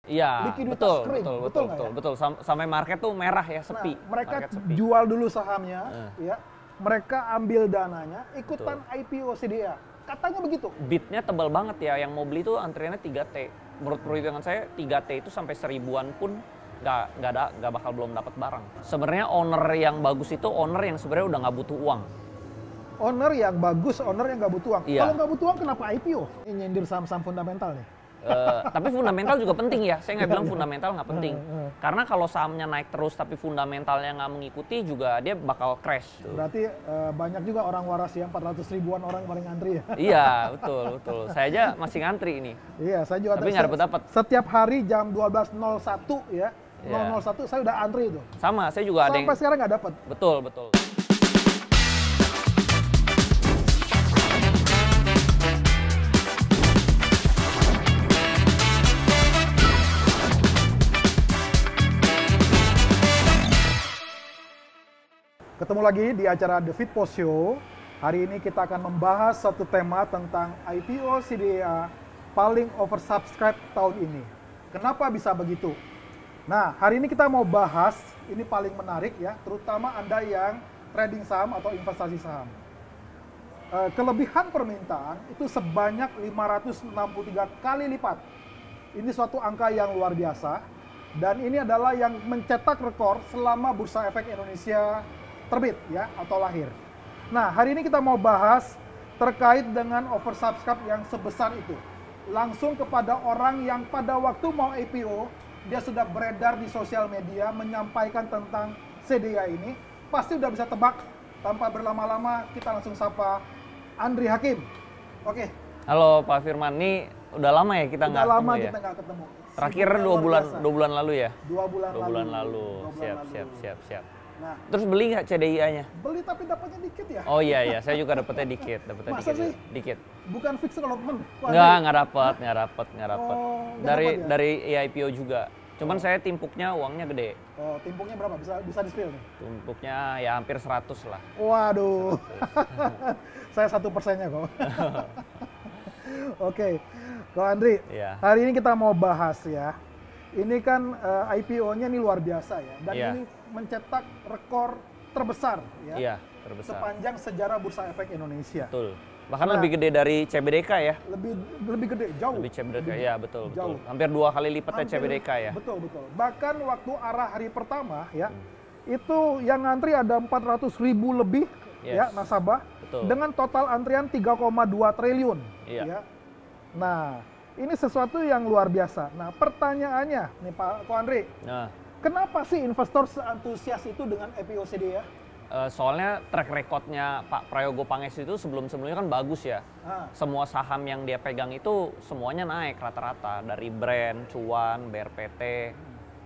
Iya, Likuiditas betul, kering, betul, betul betul, nggak betul, ya? betul. Sampai market tuh merah ya, Nah, sepi. mereka Market sepi. jual dulu sahamnya, Eh. ya. Mereka ambil dananya, ikutan Betul. IPO CDA. Katanya begitu. Bidnya tebal banget ya, yang mau beli tuh antriannya 3T. Menurut perhitungan saya 3T itu sampai 1000-an pun nggak bakal belum dapat barang. Sebenarnya owner yang bagus itu owner yang sebenarnya udah nggak butuh uang. Owner yang bagus, owner yang nggak butuh uang. Iya. Kalau nggak butuh uang, kenapa IPO? Ini nyindir saham-saham fundamental nih. Tapi fundamental juga penting ya, saya nggak bilang fundamental nggak penting. Karena kalau sahamnya naik terus tapi fundamentalnya nggak mengikuti juga dia bakal crash. Berarti banyak juga orang waras ya, 400 ribuan orang paling ngantri ya. Iya, betul, betul. Saya aja masih ngantri ini. Iya, saya juga Tapi nggak dapat. Setiap hari jam 12.01 ya, Iya. 001 saya udah antri itu. Sama, saya juga ada yang... Sampai sekarang nggak dapat. Betul, betul. Ketemu lagi di acara The Fit Post Show. Hari ini kita akan membahas satu tema tentang IPO CDA paling oversubscribe tahun ini. Kenapa bisa begitu? Nah, hari ini kita mau bahas, ini paling menarik ya, terutama Anda yang trading saham atau investasi saham. Kelebihan permintaan itu sebanyak 563 kali lipat. Ini suatu angka yang luar biasa. Dan ini adalah yang mencetak rekor selama Bursa Efek Indonesia terbit ya atau lahir. Nah, hari ini kita mau bahas terkait dengan oversubscribe yang sebesar itu. Langsung kepada orang yang pada waktu mau IPO, dia sudah beredar di sosial media menyampaikan tentang CDA ini. Pasti udah bisa tebak. Tanpa berlama-lama, kita langsung sapa Andri Hakim. Oke. Halo Pak Firman, ini udah lama ya kita nggak ketemu Udah lama ya? kita nggak ketemu. Terakhir Sibuknya luar biasa. 2 bulan lalu ya? 2 bulan Dua lalu. bulan lalu. 2 bulan Siap, lalu. siap. Nah, Terus beli nggak CDIA-nya? beli tapi dapatnya dikit ya? Oh iya, saya juga dapetnya dikit. Masa sih? Dikit. Bukan fixed allotment? Wah, Nggak dapet. Oh, nggak Dari dapet ya? dari IPO juga. Cuman saya timpuknya uangnya gede. Oh, timpuknya berapa? Bisa di-spill nih? Timpuknya ya hampir 100 lah. Waduh. Saya 1%-nya kok. Oke. Kalau Andri, Iya. hari ini kita mau bahas ya. Ini kan IPO-nya ini luar biasa ya. Dan Iya. ini mencetak rekor terbesar ya. Iya, terbesar. Sepanjang sejarah Bursa Efek Indonesia. Betul. Bahkan Nah. lebih gede dari CBDK ya. Lebih gede, jauh. Lebih CBDK, ya betul, betul. jauh. Hampir 2 kali lipatnya Hampir- CBDK ya. Betul, betul. Bahkan waktu arah hari pertama ya, itu yang ngantri ada 400.000 lebih Yes. ya nasabah. Betul. Dengan total antrian 3,2 triliun. Iya. Ya. Nah, ini sesuatu yang luar biasa. Nah, pertanyaannya nih Pak Andri, Nah, kenapa sih investor seantusias itu dengan IPO CDA? soalnya track recordnya Pak Prayogo Pangestu itu sebelum-sebelumnya kan bagus ya. Ah, Semua saham yang dia pegang itu semuanya naik rata-rata. Dari Brand, Cuan, BRPT,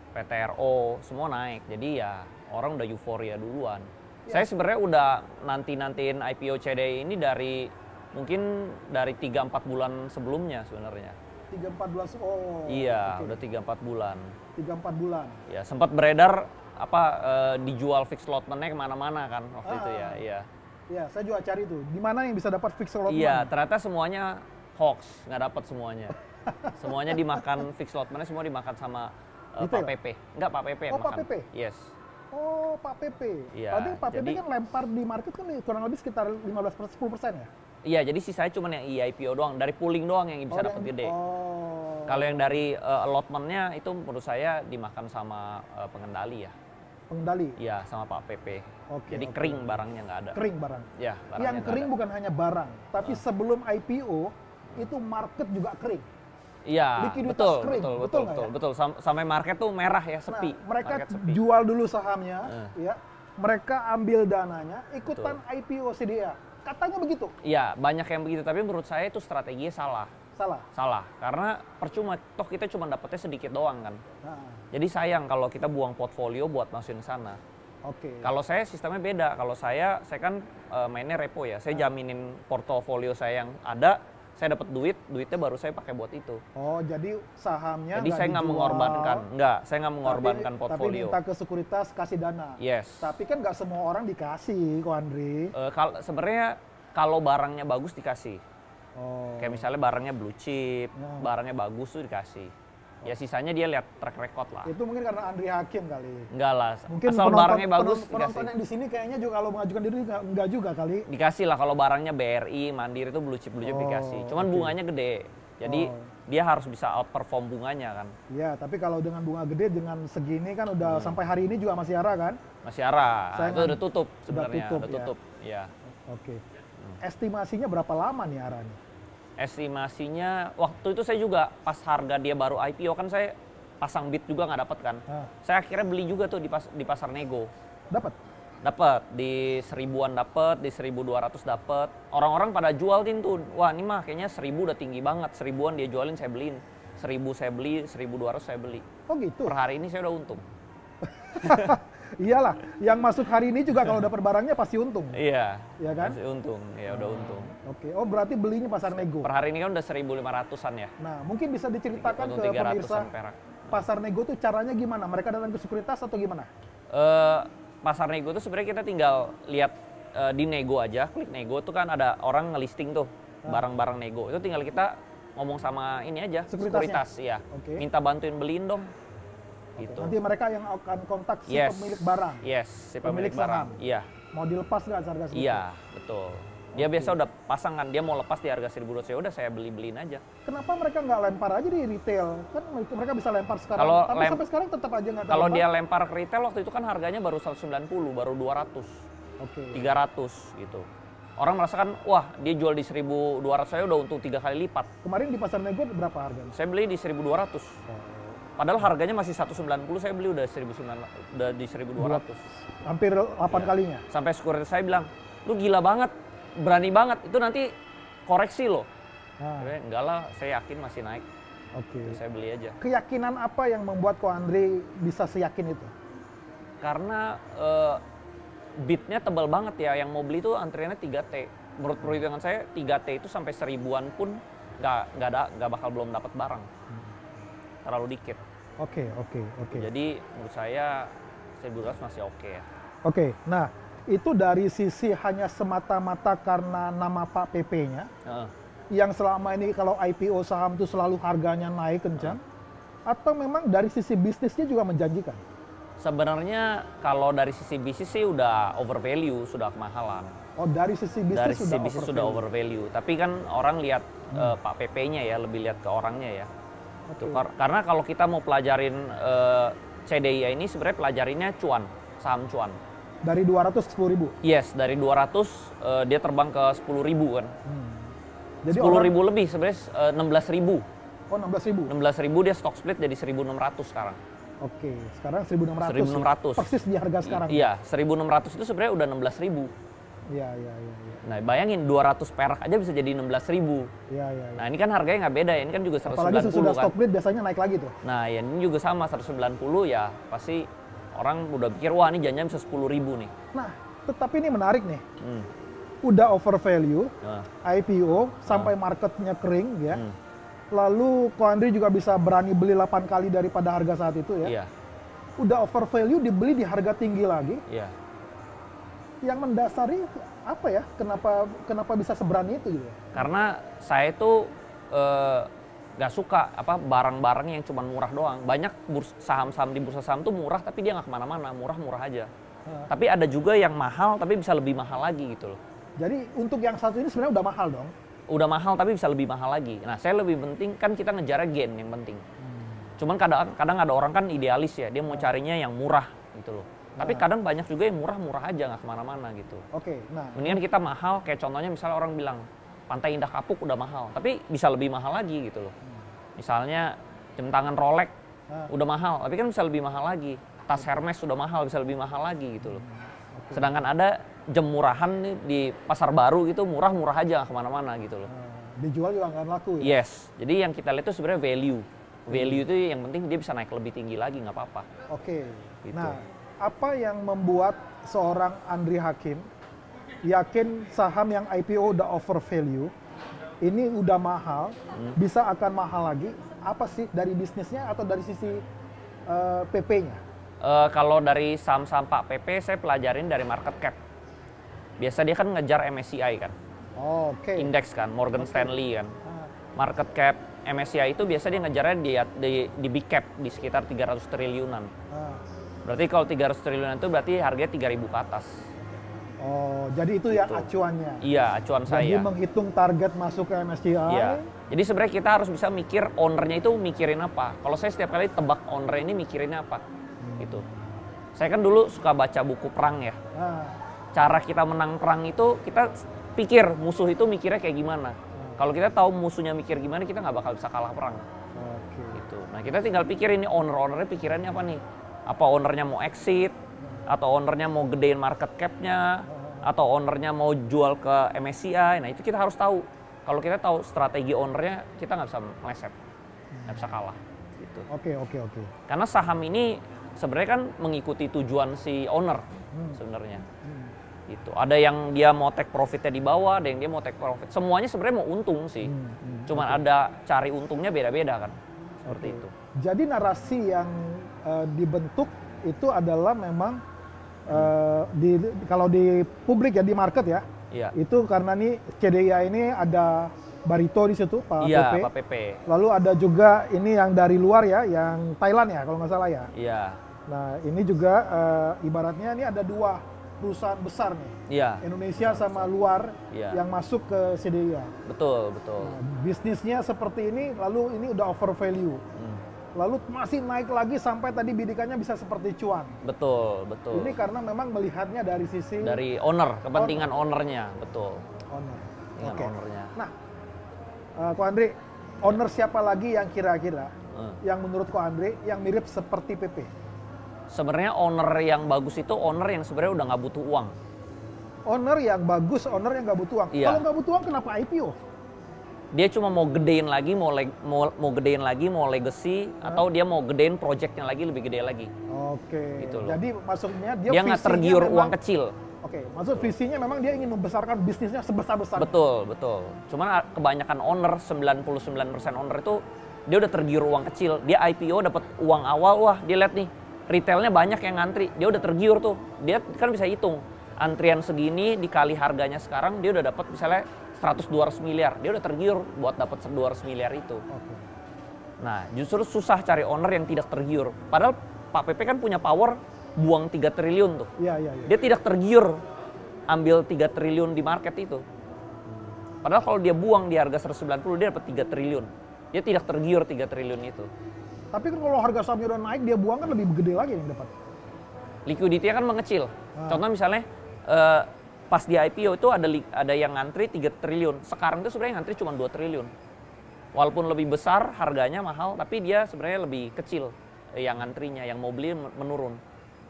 PTRO, semua naik. Jadi ya orang udah euforia duluan. Ya. Saya sebenarnya udah nantiin IPO CDI ini mungkin dari 3-4 bulan sebelumnya sebenarnya. 3-4 bulan. Oh. Iya, oke. udah 3-4 bulan. 3-4 bulan. Ya, sempat beredar dijual fixed allotment-nya kemana-mana kan waktu itu ya. Ah. Iya. Ya, saya juga cari tuh. Di mana yang bisa dapat fixed allotment? Iya, ternyata semuanya hoax, nggak dapat semuanya. Semuanya dimakan fixed allotment-nya semua dimakan sama Gitu Pak ya? PP. Enggak, Pak PP yang Oh, Pak makan. PP? Yes. Oh, Pak PP. Iya, Tadi Pak PP jadi- kan lempar di market kan kurang lebih sekitar 10% ya? Iya, jadi sisanya cuma yang IPO doang, dari pooling doang yang bisa dapat gede. Oh. Kalau yang dari allotment-nya itu menurut saya dimakan sama pengendali ya. Pengendali. Iya, sama Pak PP. Oke, Jadi oke. kering barangnya nggak ada. Kering barang. Ya, barangnya Yang nggak kering ada. bukan hanya barang, tapi sebelum IPO itu market juga kering. Iya, Likuiditas betul, kering, betul, betul betul, nggak betul, ya? betul. Sampai market tuh merah ya, sepi. Nah, mereka Market sepi. jual dulu sahamnya, ya. Mereka ambil dananya, ikutan Betul. IPO CDA. Katanya begitu. Iya, banyak yang begitu, tapi menurut saya itu strateginya salah. Salah. Salah, karena percuma, toh kita cuma dapetnya sedikit doang kan. Nah, Jadi sayang kalau kita buang portfolio buat masukin sana. oke. Kalau saya sistemnya beda, kalau saya kan mainnya repo ya, saya jaminin portofolio saya yang ada, saya dapat duitnya baru saya pakai buat itu. Oh, jadi sahamnya Jadi saya nggak dijual, mengorbankan, saya nggak mengorbankan tapi portfolio. minta ke sekuritas kasih dana. Yes. Tapi kan nggak semua orang dikasih, Ko Andri. Sebenarnya kalau barangnya bagus dikasih. Oh. Kayak misalnya barangnya blue chip, Nah. barangnya bagus tuh dikasih. Ya sisanya dia lihat track record lah. Itu mungkin karena Andri Hakim kali. Enggak lah, Mungkin asal barangnya bagus penonton dikasih. yang di sini kayaknya juga kalau mengajukan diri enggak juga kali. Dikasih lah kalau barangnya BRI, Mandiri itu blue chip dikasih. Cuman bunganya gede. Jadi dia harus bisa outperform bunganya kan. Iya, tapi kalau dengan bunga gede dengan segini kan udah sampai hari ini juga masih arah kan? Masih arah. Saya Itu kan udah tutup sebenarnya, tutup, udah ya. tutup. Ya. Oke. Estimasinya berapa lama nih arahnya? Estimasinya waktu itu saya juga pas harga dia baru IPO kan saya pasang bid juga nggak dapet kan. Saya akhirnya beli juga tuh di pasar nego. Dapat di 1000-an dapat, di 1200 dapat. Orang-orang pada jual tuh. Wah, ini mah kayaknya 1000 udah tinggi banget. 1000-an dia jualin, saya beliin. 1000 saya beli, 1200 saya beli. Oh gitu. Per hari ini saya udah untung. Iyalah, yang masuk hari ini juga kalau dapat barangnya pasti untung. Iya. Iya kan? Masih untung. Ya udah untung. Oke. Oh, berarti belinya pasar nego. Per hari ini kan udah 1500-an ya. Nah, mungkin bisa diceritakan ke 300-an pemirsa perak. pasar nego tuh caranya gimana? Mereka datang ke sekuritas atau gimana? Pasar nego tuh sebenarnya kita tinggal lihat di nego aja, klik nego tuh kan ada orang ngelisting tuh barang-barang nego. Itu tinggal kita ngomong sama ini aja, sekuritas ya. Oke. Minta bantuin beliin dong. Gitu. Nanti mereka yang akan kontak si pemilik barang. Yes, si pemilik barang. Iya. Mau dilepas nggak harga segitu? Iya, betul. Dia biasa udah pasang kan, dia mau lepas di harga 1200, ya udah saya beliin aja. Kenapa mereka nggak lempar aja di retail? Kan mereka bisa lempar sekarang, Kalau tapi sampai sekarang tetap aja nggak kalau dia lempar ke retail waktu itu kan harganya baru 190, baru 200, 300 gitu. Orang merasakan, wah dia jual di 1200, saya udah untung 3 kali lipat. Kemarin di pasar nego berapa harganya? Saya beli di 1200. Padahal harganya masih 190, saya beli udah 1200. Hampir 8 kalinya. Sampai sekuritas saya bilang, lu gila banget, berani banget, itu nanti koreksi loh. Enggak lah, saya yakin masih naik. Terus saya beli aja. Keyakinan apa yang membuat Ko Andri bisa seyakin itu? Karena bidnya tebal banget ya, yang mau beli tuh antriannya 3T. Menurut perhitungan saya 3T itu sampai 1000-an pun nggak bakal belum dapat barang. Terlalu dikit. Oke. Jadi menurut saya 1200 masih oke ya. Oke, nah itu dari sisi hanya semata-mata karena nama Pak PP-nya, yang selama ini kalau IPO saham itu selalu harganya naik kencang, atau memang dari sisi bisnisnya juga menjanjikan? Sebenarnya kalau dari sisi bisnis sih udah overvalue, sudah kemahalan. Oh, dari sisi bisnis sudah overvalue. Tapi kan orang lihat Pak PP-nya ya, lebih lihat ke orangnya ya. Karena kalau kita mau pelajarin CDI ini sebenarnya pelajarinnya cuan, saham cuan. Dari 200 ke 10.000? Yes, dari 200 dia terbang ke 10.000 kan. Jadi 10.000 lebih sebenarnya 16.000. Oh, 16.000? 16.000 dia stock split jadi 1.600 sekarang. Oke, sekarang 1.600. 1.600. Persis di harga sekarang. Iya, 1.600 itu sebenarnya udah 16.000. Iya. Nah, bayangin 200 perak aja bisa jadi 16.000. Iya. Nah, ini kan harganya nggak beda ya, ini kan juga 190 apalagi sesudah kan. stock split biasanya naik lagi tuh. Nah, ya ini juga sama 190 ya, pasti orang udah pikir wah ini jangan bisa 10.000 nih. Nah, tetapi ini menarik nih. Udah over value, IPO sampai marketnya kering ya. Lalu Ko Andri juga bisa berani beli 8 kali daripada harga saat itu ya. Iya. Udah over value dibeli di harga tinggi lagi. Iya. Yang mendasari apa ya? Kenapa bisa seberani itu gitu? Karena saya itu nggak suka barang-barang yang cuma murah doang. Banyak saham-saham di bursa saham tuh murah tapi dia nggak kemana-mana, murah-murah aja. Tapi ada juga yang mahal tapi bisa lebih mahal lagi gitu loh. Jadi untuk yang satu ini sebenarnya udah mahal dong? Udah mahal tapi bisa lebih mahal lagi. Nah, saya lebih penting kan kita ngejar gain yang penting. Cuman kadang ada orang kan idealis ya, dia mau carinya yang murah gitu loh. Tapi kadang banyak juga yang murah-murah aja nggak kemana-mana gitu. Oke, nah. Mendingan kita mahal, kayak contohnya misalnya orang bilang Pantai Indah Kapuk udah mahal, tapi bisa lebih mahal lagi gitu loh. Misalnya jam tangan Rolex udah mahal, tapi kan bisa lebih mahal lagi. Tas Hermes sudah mahal, bisa lebih mahal lagi gitu loh. Sedangkan ada jam murahan nih di pasar baru gitu, murah-murah aja kemana-mana gitu loh. Dijual juga nggak laku ya? Yes, jadi yang kita lihat itu sebenarnya value. Value itu yang penting dia bisa naik lebih tinggi lagi, nggak apa-apa. Oke, Gitu. Nah apa yang membuat seorang Andri Hakim yakin saham yang IPO udah over value, ini udah mahal, bisa akan mahal lagi, apa sih dari bisnisnya atau dari sisi PP-nya? Kalau dari saham-saham Pak PP saya pelajarin dari market cap. Biasa dia kan ngejar MSCI kan, Oke. indeks kan, Morgan Stanley kan. Market cap MSCI itu biasa dia ngejarnya di big cap di sekitar 300 triliunan. Berarti kalau 300 triliunan itu berarti harganya 3.000 ke atas. Oh, jadi itu ya Gitu. acuannya. Iya, acuan Jadi saya. menghitung target masuk ke MSCI. Iya. Jadi sebenarnya kita harus bisa mikir ownernya itu mikirin apa. Kalau saya setiap kali tebak owner ini mikirinnya apa, gitu. Saya kan dulu suka baca buku perang ya. Nah, Cara kita menang perang itu kita pikir musuh itu mikirnya kayak gimana. Kalau kita tahu musuhnya mikir gimana, kita nggak bakal bisa kalah perang. oke. Gitu. Nah kita tinggal pikir ini ownernya pikirannya apa nih? Apa ownernya mau exit? Atau ownernya mau gedein market cap-nya? Atau ownernya mau jual ke MSCI? Nah itu kita harus tahu. Kalau kita tahu strategi ownernya, kita nggak bisa meleset, nggak bisa kalah. Gitu. Oke. Karena saham ini sebenarnya kan mengikuti tujuan si owner sebenarnya. Gitu. Ada yang dia mau take profitnya di bawah, ada yang dia mau take profit. Semuanya sebenarnya mau untung sih. Cuman ada cari untungnya beda-beda kan. Seperti itu. Jadi narasi yang dibentuk itu adalah memang kalau di publik ya, di market ya, Iya. itu karena nih CDIA ini ada Barito di situ, Pak Iya, PP. Pak PP. Lalu ada juga ini yang dari luar ya, yang Thailand ya kalau nggak salah ya. Iya. Nah ini juga ibaratnya ini ada dua perusahaan besar nih, Iya. Indonesia sama luar Iya. yang masuk ke CDIA. Betul. Nah, bisnisnya seperti ini, lalu ini udah over value. Lalu masih naik lagi sampai tadi bidikannya bisa seperti cuan. Betul. Ini karena memang melihatnya dari sisi Dari owner, kepentingan ownernya, betul. owner. Kepentingan Oke. ownernya. Nah, Ko Andre, owner siapa lagi yang kira-kira yang menurut Ko Andre yang mirip seperti PP? Sebenarnya owner yang bagus itu owner yang sebenarnya udah nggak butuh uang. Owner yang bagus, owner yang nggak butuh uang. Iya. Kalau nggak butuh uang, kenapa IPO? Dia cuma mau gedein lagi, mau gedein lagi, mau legacy, atau dia mau gedein projectnya lagi lebih gede lagi. Oke. Gitu loh. Jadi maksudnya dia Dia nggak visinya tergiur memang- uang kecil. Oke, maksud visinya memang dia ingin membesarkan bisnisnya sebesar-besarnya. Betul. Cuman kebanyakan owner, 99% owner itu dia udah tergiur uang kecil. Dia IPO dapat uang awal, wah dia lihat nih retailnya banyak yang ngantri. Dia udah tergiur tuh. Dia kan bisa hitung antrian segini dikali harganya sekarang dia udah dapat misalnya 100-200 miliar. Dia udah tergiur buat dapat 200 miliar itu. Oke. Nah, justru susah cari owner yang tidak tergiur. Padahal Pak PP kan punya power buang 3 triliun tuh. Iya. Dia tidak tergiur ambil 3 triliun di market itu. Padahal kalau dia buang di harga 190 dia dapat 3 triliun. Dia tidak tergiur 3 triliun itu. Tapi kan kalau harga sahamnya udah naik, dia buang kan lebih gede lagi yang dapat. Liquidity-nya kan mengecil. Contoh misalnya pas di IPO itu ada yang ngantri 3 triliun. Sekarang itu sebenarnya ngantri cuma 2 triliun. Walaupun lebih besar harganya mahal, tapi dia sebenarnya lebih kecil yang ngantrinya, yang mau beli menurun.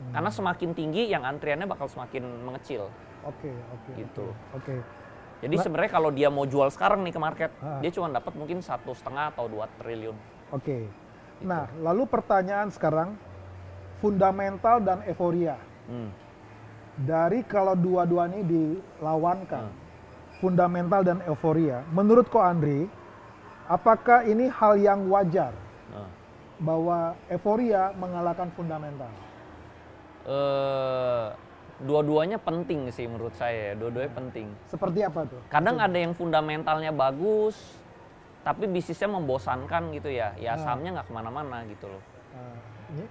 Karena semakin tinggi yang antriannya bakal semakin mengecil. Oke. Gitu. Oke. Jadi sebenarnya kalau dia mau jual sekarang nih ke market, Ah. dia cuma dapat mungkin 1,5 atau 2 triliun. Oke. Nah, lalu pertanyaan sekarang, fundamental dan euforia. Dari kalau dua-dua ini dilawankan, fundamental dan euforia, menurut Ko Andre, apakah ini hal yang wajar bahwa euforia mengalahkan fundamental? Dua-duanya penting sih menurut saya, dua-duanya penting. Seperti apa tuh? Kadang ada yang fundamentalnya bagus, tapi bisnisnya membosankan gitu ya, sahamnya nggak kemana-mana gitu loh.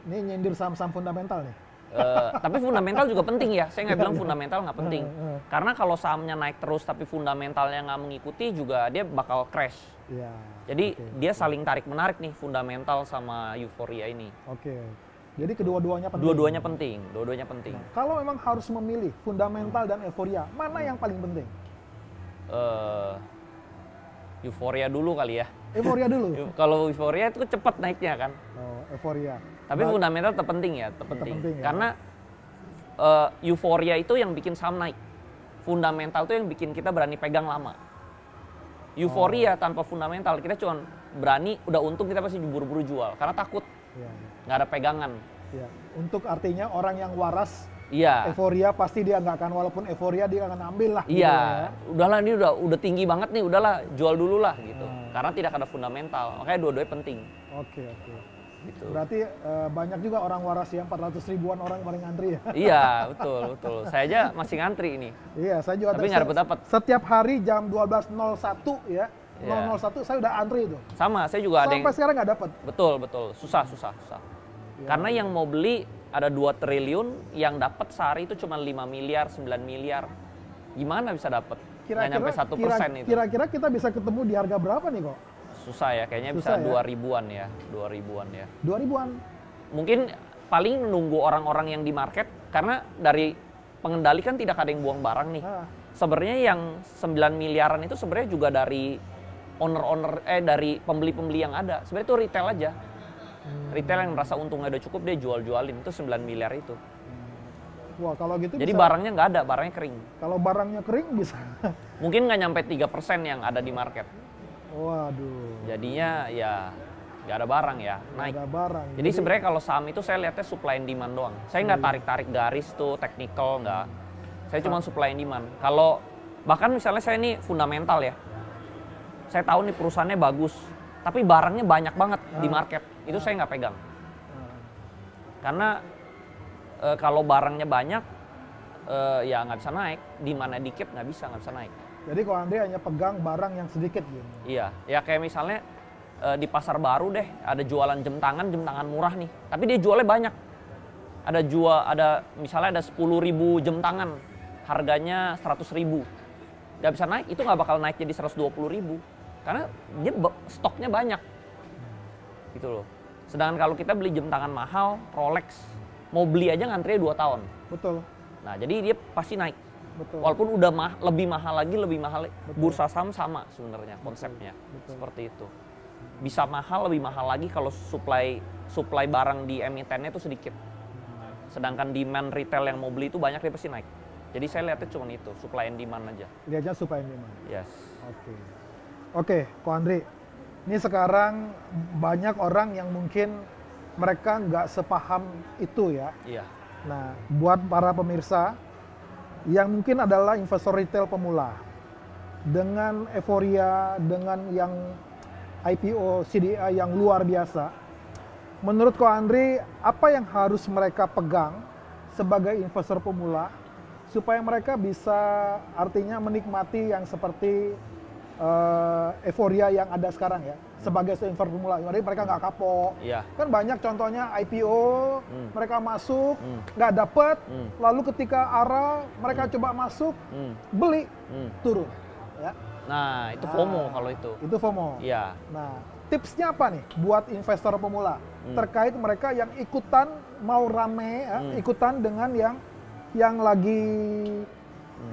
Ini nyindir saham-saham fundamental nih. Tapi fundamental juga penting ya, saya nggak bilang fundamental nggak penting. Karena kalau sahamnya naik terus tapi fundamentalnya nggak mengikuti juga dia bakal crash. Iya. Jadi dia saling tarik-menarik nih fundamental sama euforia ini. Oke. Jadi kedua-duanya penting. Dua-duanya penting. Kalau memang harus memilih fundamental dan euforia, mana yang paling penting? Euforia dulu kali ya. Euforia dulu. Kalau euforia itu cepat naiknya kan. Oh, euforia. Tapi fundamental tetap penting ya, penting ya. Karena euforia itu yang bikin saham naik. Fundamental itu yang bikin kita berani pegang lama. Euforia tanpa fundamental kita cuma berani, udah untung kita pasti buru-buru jual karena takut nggak ada pegangan. Ya. Untuk artinya orang yang waras, Iya. euforia pasti dia nggak akan, walaupun euforia dia akan ambil lah. Iya, gitu ya. udahlah ini udah tinggi banget nih, udahlah jual dulu lah gitu. Karena tidak ada fundamental, makanya dua-duanya penting. Oke. Gitu. Berarti banyak juga orang waras ya, 400 ribuan orang paling ngantri ya. Iya, betul. Saya aja masih ngantri ini. Iya, saya juga Tapi nggak dapat. Setiap hari jam 12.01 ya, Iya. 001 saya udah antri itu. Sama, saya juga ada yang Sampai sekarang nggak dapat. betul, susah. Ya. Karena yang mau beli ada 2 triliun, yang dapat sehari itu cuma 5 miliar, 9 miliar. Gimana bisa dapat? Nggak nyampe 1% itu. Kira-kira kita bisa ketemu di harga berapa nih kok? Susah ya, kayaknya Susah bisa ya? 2 ribuan ya, 2 ribuan ya. 2 ribuan. Mungkin paling nunggu orang-orang yang di market, karena dari pengendali kan tidak ada yang buang barang nih. Ah. Sebenarnya yang 9 miliaran itu sebenarnya juga dari dari pembeli-pembeli yang ada. Sebenarnya itu retail aja. Retail yang merasa untungnya udah cukup, dia jual-jualin itu 9 miliar itu. Wah, kalau gitu Jadi bisa, barangnya nggak ada, barangnya kering. kalau barangnya kering bisa. Mungkin nggak nyampe 3% yang ada di market. Waduh. Jadinya ya nggak ada barang ya, Nggak naik. ada barang. Jadi sebenarnya kalau saham itu saya lihatnya supply and demand doang. Saya nggak tarik-tarik garis tuh, technical nggak. Saya cuma supply and demand. Kalau bahkan misalnya saya ini fundamental ya, saya tahu nih perusahaannya bagus, tapi barangnya banyak banget di market, itu saya nggak pegang. Karena kalau barangnya banyak, ya nggak bisa naik. Demandnya dikit nggak bisa naik. Jadi kalau Andre hanya pegang barang yang sedikit gitu. Iya, ya kayak misalnya di pasar baru deh, ada jualan jam tangan murah nih, tapi dia jualnya banyak. Ada misalnya ada 10.000 jam tangan, harganya 100.000. Nggak bisa naik, itu nggak bakal naik jadi 120.000. Karena dia stoknya banyak. Gitu loh. Sedangkan kalau kita beli jam tangan mahal, Rolex, mau beli aja ngantrinya 2 tahun. Betul. Nah, jadi dia pasti naik. Betul. Walaupun udah lebih mahal lagi, bursa saham sama sebenarnya konsepnya. Betul. Seperti itu. Bisa lebih mahal lagi kalau supply barang di emitennya itu sedikit. Sedangkan demand retail yang mau beli itu banyak, dia pasti naik. Jadi saya lihatnya cuma itu, supply and demand aja. Lihatnya supaya demand. Yes. Oke, Ko Andre. Ini sekarang banyak orang yang mungkin mereka nggak sepaham itu ya. Iya. Nah, buat para pemirsa yang mungkin adalah investor retail pemula, dengan euforia, dengan yang IPO CDI yang luar biasa, menurut Ko Andre, apa yang harus mereka pegang sebagai investor pemula supaya mereka bisa artinya menikmati yang seperti euforia yang ada sekarang ya, sebagai investor pemula. Jadi mereka nggak kapok. Iya. Kan banyak contohnya IPO, mereka masuk, nggak dapet, lalu ketika ARA mereka coba masuk, beli, turun. Ya. Nah, itu FOMO kalau itu. Itu FOMO. Iya. Nah, tipsnya apa nih buat investor pemula terkait mereka yang ikutan mau rame, ya, ikutan dengan yang lagi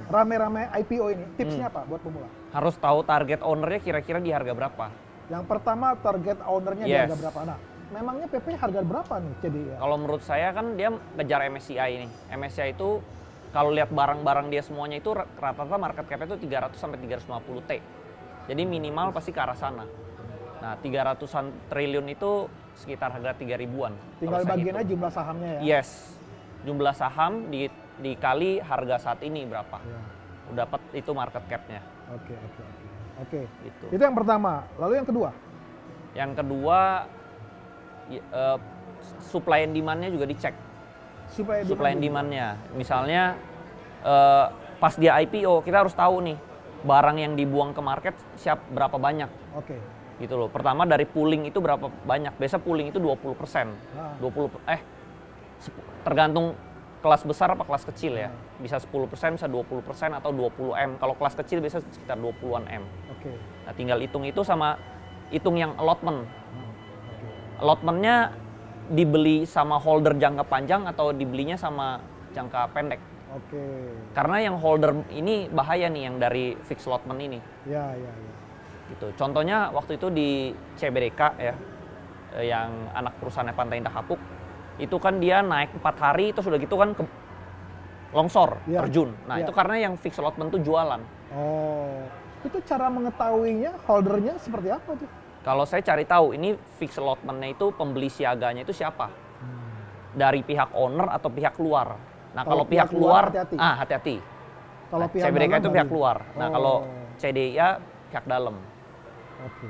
rame-rame IPO ini? Tipsnya apa buat pemula? Harus tahu target ownernya kira-kira di harga berapa. Yang pertama target ownernya di Yes. harga berapa? Nah, memangnya PP harga berapa nih CDI? Kalau menurut saya kan dia ngejar MSCI ini. MSCI itu kalau lihat barang-barang dia semuanya itu rata-rata market cap-nya itu 300 sampai 350 T. Jadi minimal pasti ke arah sana. Nah, 300-an triliun itu sekitar harga 3 ribuan. Tinggal bagian aja jumlah sahamnya ya? Yes. Jumlah saham dikali harga saat ini berapa. Ya. Udah dapat itu market cap-nya. Oke. Gitu. Itu yang pertama. Lalu yang kedua? Yang kedua, supply and demand-nya juga dicek. Supply and demand-nya. Misalnya pas dia IPO, kita harus tahu nih barang yang dibuang ke market berapa banyak. Oke. Gitu loh. Pertama dari pooling itu berapa banyak. Biasa pooling itu 20%. 20 tergantung kelas besar apa kelas kecil ya. Bisa 10%, bisa 20% atau 20M. Kalau kelas kecil biasa sekitar 20-an M. Oke. Nah, tinggal hitung itu sama hitung yang allotment. Allotmentnya dibeli sama holder jangka panjang atau dibelinya sama jangka pendek. Oke. Karena yang holder ini bahaya nih yang dari fixed allotment ini. Ya. Gitu. Contohnya waktu itu di CBDK ya, yang anak perusahaannya Pantai Indah Kapuk, itu kan dia naik 4 hari terus udah gitu kan longsor, Ya. terjun. Nah, Ya. itu karena yang fixed allotment tuh jualan. Oh. Itu cara mengetahuinya holdernya seperti apa tuh? Kalau saya cari tahu ini fixed allotment-nya itu pembeli siaganya itu siapa? Dari pihak owner atau pihak luar. Nah, kalau pihak luar, hati-hati. Kalau Nah, pihak CBDK dalam itu pihak baru? luar. Nah, Oh. kalau CDIA pihak dalam. Oke.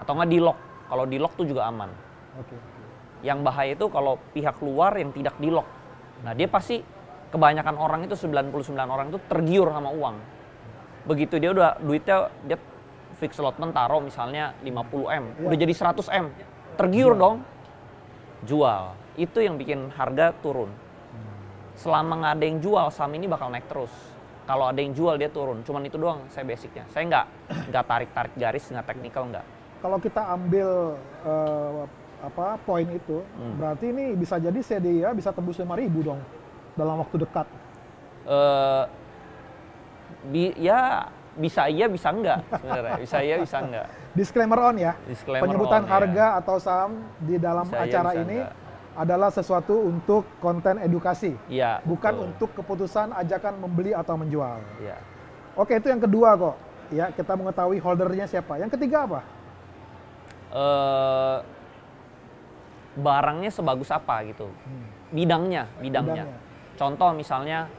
Atau nggak di lock. Kalau di lock tuh juga aman. Oke. Yang bahaya itu kalau pihak luar yang tidak di lock. Nah, dia pasti kebanyakan orang itu 99 orang itu tergiur sama uang. Begitu dia udah duitnya dia fix allotment taruh misalnya 50M, Iya. udah jadi 100M, tergiur dong, jual. Itu yang bikin harga turun. Selama nggak ada yang jual, saham ini bakal naik terus. Kalau ada yang jual, dia turun. Cuman itu doang saya basicnya. Saya nggak tarik-tarik garis, nggak teknikal, nggak. Kalau kita ambil poin itu, berarti ini bisa jadi CDIA bisa tembus 5.000 dong dalam waktu dekat. Ya bisa iya, bisa enggak sebenarnya. Bisa iya, bisa enggak. Disclaimer on ya. Disclaimer Penyebutan on, harga ya. atau saham di dalam Bisa iya, acara bisa ini enggak. adalah sesuatu untuk konten edukasi, Iya. bukan betul. untuk keputusan ajakan membeli atau menjual. Iya. Oke, itu yang kedua kok. Ya, kita mengetahui holdernya siapa. Yang ketiga apa? Barangnya sebagus apa gitu. Bidangnya. Bidangnya. Contoh misalnya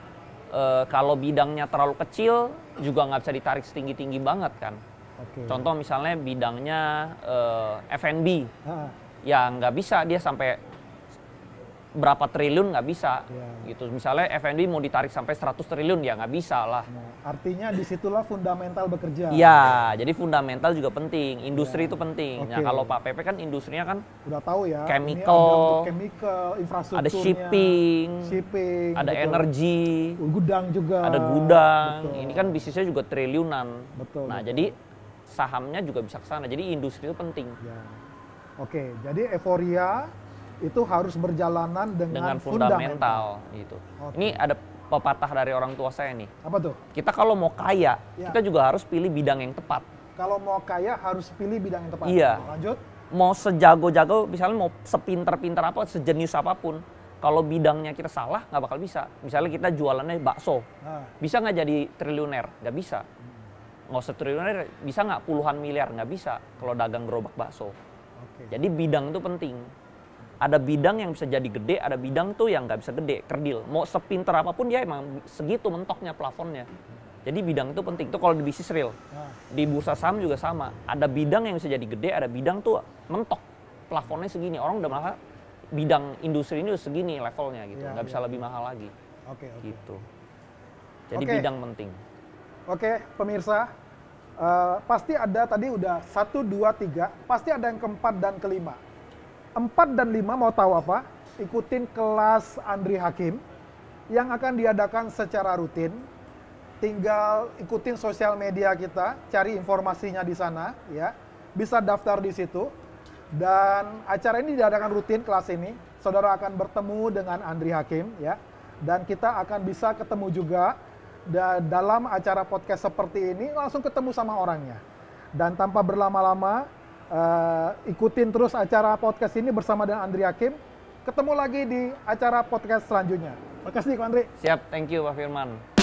kalau bidangnya terlalu kecil juga nggak bisa ditarik setinggi-tinggi banget kan. Oke. Contoh misalnya bidangnya F&B, Ah, ya nggak bisa dia sampai berapa triliun, nggak bisa Ya. gitu. Misalnya F&B mau ditarik sampai 100 triliun ya nggak bisa lah. nah, artinya disitulah fundamental bekerja. Iya, jadi fundamental juga penting, industri itu penting. Nah Oke. kalau Pak Pepe kan industrinya kan Udah tahu ya. Chemical, ini ada untuk chemical, infrastrukturnya, ada shipping, betul. ada energi, Gudang juga. ada gudang. Betul. Ini kan bisnisnya juga triliunan. Betul, Nah betul. jadi sahamnya juga bisa ke sana. Jadi industri itu penting Ya. Oke, jadi euforia itu harus berjalanan dengan, dengan fundamental gitu. Oke. Ini ada pepatah dari orang tua saya nih. Apa tuh? Kita kalau mau kaya, Ya. kita juga harus pilih bidang yang tepat. Kalau mau kaya harus pilih bidang yang tepat. Iya. Lanjut. Mau sejago-jago, misalnya mau sepinter-pinter apa, sejenius apapun, kalau bidangnya kita salah, nggak bakal bisa. Misalnya kita jualannya bakso, Nah, bisa nggak jadi triliuner? Nggak bisa. Nggak usah triliuner, bisa nggak puluhan miliar? Nggak bisa kalau dagang gerobak bakso. oke. Jadi bidang itu penting. Ada bidang yang bisa jadi gede, ada bidang tuh yang nggak bisa gede, kerdil. Mau sepinter apapun dia emang segitu mentoknya plafonnya. Jadi bidang itu penting. Itu kalau di bisnis real. Nah, Di bursa saham juga sama. Ada bidang yang bisa jadi gede, ada bidang tuh mentok. Plafonnya segini. Orang udah malah bidang industri ini udah segini levelnya gitu. Iya, Nggak bisa iya, lebih mahal lagi oke. gitu. Jadi Oke. bidang penting. Oke, pemirsa, pasti ada tadi udah 1, 2, 3, pasti ada yang keempat dan kelima. 4 dan 5 mau tahu apa? Ikutin kelas Andri Hakim yang akan diadakan secara rutin. Tinggal ikutin sosial media kita, cari informasinya di sana, ya. Bisa daftar di situ. Dan acara ini diadakan rutin kelas ini. Saudara akan bertemu dengan Andri Hakim, ya. Dan kita akan bisa ketemu juga dalam acara podcast seperti ini, langsung ketemu sama orangnya. Dan tanpa berlama-lama, ikutin terus acara podcast ini bersama dengan Andri Hakim. Ketemu lagi di acara podcast selanjutnya. Makasih, Ko Andri. Siap, thank you Pak Firman.